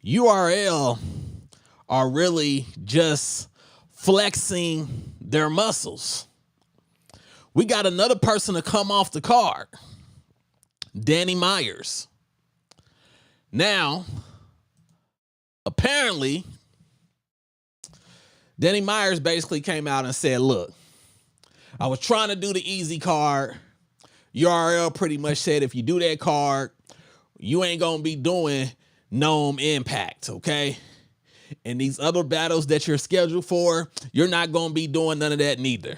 URL are really just flexing their muscles. We got another person to come off the card, Danny Myers. Now, apparently, Danny Myers basically came out and said, look, I was trying to do the Eazy card. URL pretty much said if you do that card, you ain't going to be doing Gnome Impact, okay? And these other battles that you're scheduled for, you're not going to be doing none of that neither.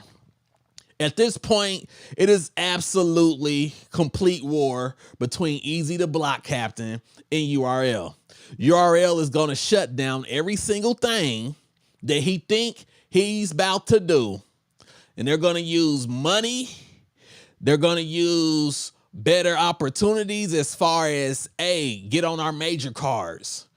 At this point, it is absolutely complete war between Eazy the Block Captain and URL. URL is going to shut down every single thing that he think he's about to do. And they're going to use money. They're going to use better opportunities as far as, hey, get on our major cards.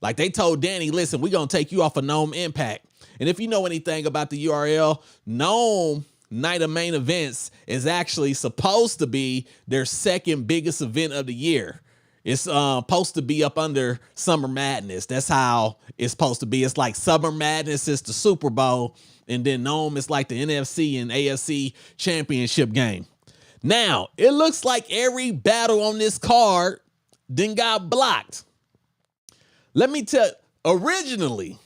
Like they told Danny, listen, we're going to take you off of Gnome Impact. And if you know anything about the URL, Gnome Night of Main Events is actually supposed to be their second biggest event of the year. It's supposed to be up under Summer Madness. That's how it's supposed to be. It's like Summer Madness is the Super Bowl, and then Gnome is like the NFC and AFC championship game. Now, it looks like every battle on this card then got blocked. Let me tell you, originally,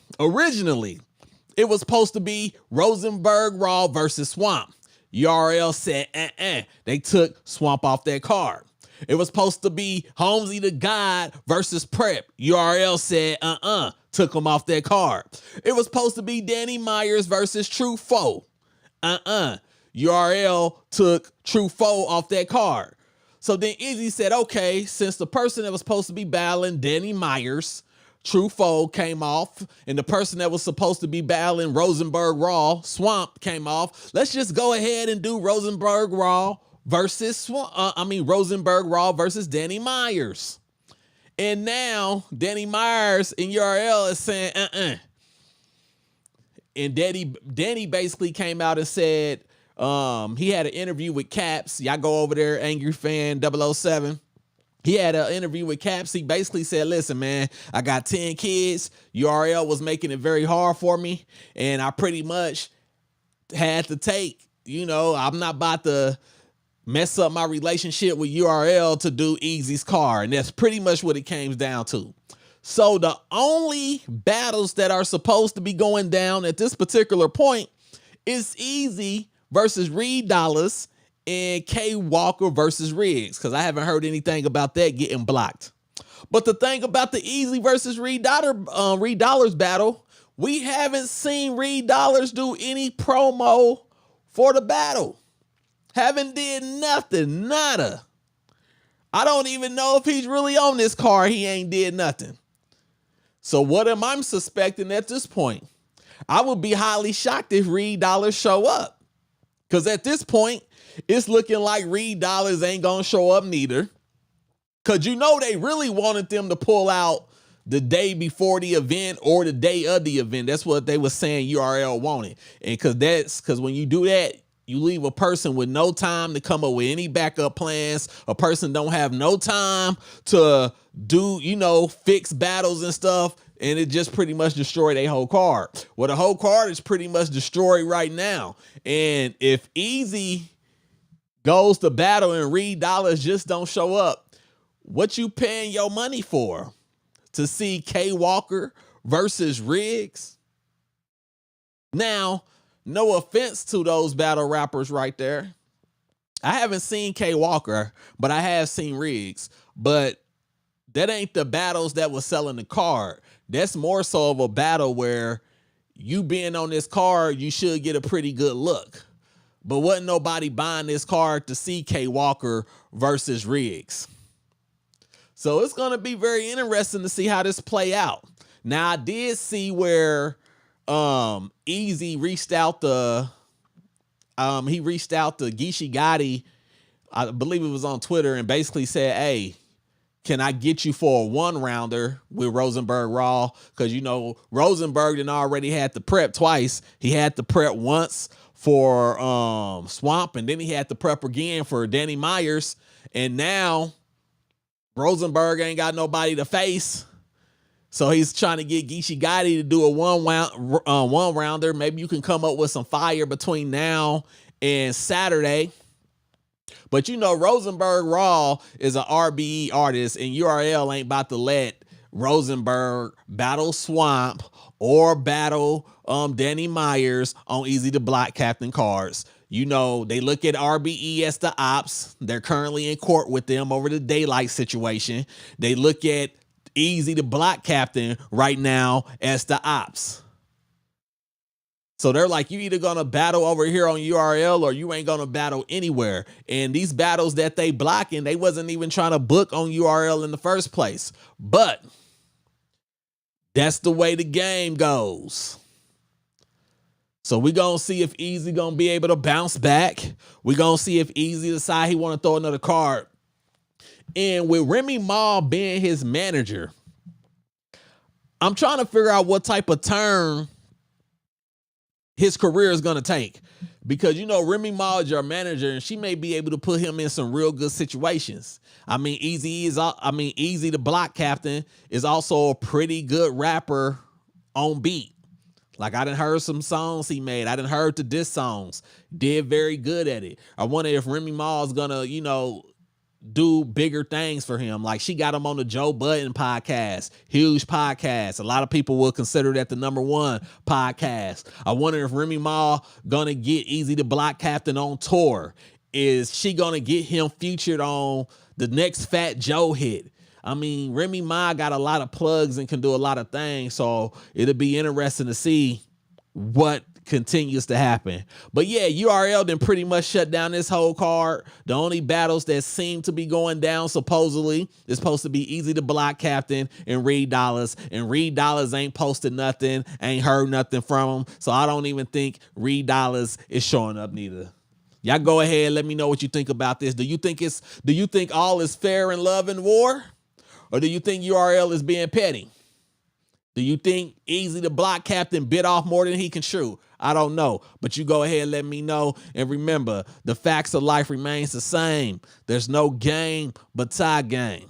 it was supposed to be Rosenberg Raw versus Swamp. URL said, They took Swamp off that card. It was supposed to be Holmesy the God versus Prep. URL said, took him off that card. It was supposed to be Danny Myers versus True Foe. URL took True Foe off that card. So then Eazy said, okay, since the person that was supposed to be battling Danny Myers, True Foe, came off, and the person that was supposed to be battling Rosenberg Raw, Swamp, came off, let's just go ahead and do Rosenberg Raw versus Rosenberg Raw versus Danny Myers. And now Danny Myers in URL is saying, And Danny basically came out and said, he had an interview with Caps. Y'all go over there, Angry Fan 007. He had an interview with Caps. He basically said, listen, man, I got 10 kids. URL was making it very hard for me. And I pretty much had to take, I'm not about to mess up my relationship with URL to do Eazy's car. And that's pretty much what it came down to. So the only battles that are supposed to be going down at this particular point is Eazy versus Reed Dollars and K Walker versus Riggs, because I haven't heard anything about that getting blocked. But the thing about the Eazy versus Reed Dollars battle, we haven't seen Reed Dollars do any promo for the battle. Haven't did nothing, nada. I don't even know if he's really on this card. He ain't did nothing. So what am I suspecting at this point? I would be highly shocked if Reed Dollars show up. Because at this point, it's looking like Reed Dollars ain't going to show up neither. Because they really wanted them to pull out the day before the event or the day of the event. That's what they were saying URL wanted. And because when you do that, you leave a person with no time to come up with any backup plans. A person don't have no time to do, fix battles and stuff. And it just pretty much destroyed their whole card. Well, the whole card is pretty much destroyed right now. And if Eazy goes to battle and Reed Dollars just don't show up, what you paying your money for? To see K Walker versus Riggs? Now, no offense to those battle rappers right there. I haven't seen K Walker, but I have seen Riggs. But that ain't the battles that was selling the card. That's more so of a battle where you being on this card, you should get a pretty good look. But wasn't nobody buying this card to see K Walker versus Riggs. So it's going to be very interesting to see how this play out. Now, I did see where Eazy reached out to Gishi Gotti, I believe it was on Twitter, and basically said, hey, can I get you for a one rounder with Rosenberg Raw? Because, Rosenberg done already had to prep twice. He had to prep once for Swamp, and then he had to prep again for Danny Myers. And now Rosenberg ain't got nobody to face. So he's trying to get Geechee Gotti to do a one rounder. Maybe you can come up with some fire between now and Saturday. But you know, Rosenberg Raw is an RBE artist, and URL ain't about to let Rosenberg battle Swamp or battle Danny Myers on Eazy the Block Captain cards. You know, they look at RBE as the ops. They're currently in court with them over the Daylight situation. They look at Eazy the Block Captain right now as the ops. So they're like, you either gonna battle over here on URL or you ain't gonna battle anywhere. And these battles that they blocking, they wasn't even trying to book on URL in the first place. But that's the way the game goes. So we gonna see if Eazy gonna be able to bounce back. We gonna see if Eazy decide he wanna throw another card. And with Remy Ma being his manager, I'm trying to figure out what type of turn his career is going to take, because, you know, Remy Ma is your manager and she may be able to put him in some real good situations. I mean, Eazy the Block Captain is also a pretty good rapper on beat. Like, I done heard some songs he made. I done heard the diss songs. Did very good at it. I wonder if Remy Ma is going to, you know, do bigger things for him. Like, she got him on the Joe Budden podcast, huge podcast. A lot of people will consider that the #1 podcast. I wonder if Remy Ma gonna get Eazy the Block Captain on tour. Is she gonna get him featured on the next Fat Joe hit? I mean, Remy Ma got a lot of plugs and can do a lot of things, so it'll be interesting to see what continues to happen. But yeah, URL then pretty much shut down this whole card. The only battles that seem to be going down supposedly is supposed to be Eazy the Block Captain and Reed Dollaz. And Reed Dollaz ain't posted nothing, ain't heard nothing from him. So I don't even think Reed Dollaz is showing up neither. Y'all go ahead, let me know what you think about this. Do you think all is fair in love and war? Or do you think URL is being petty? Do you think Eazy the Block Captain bit off more than he can chew? I don't know, but you go ahead and let me know. And remember, the facts of life remains the same. There's no game but tie game.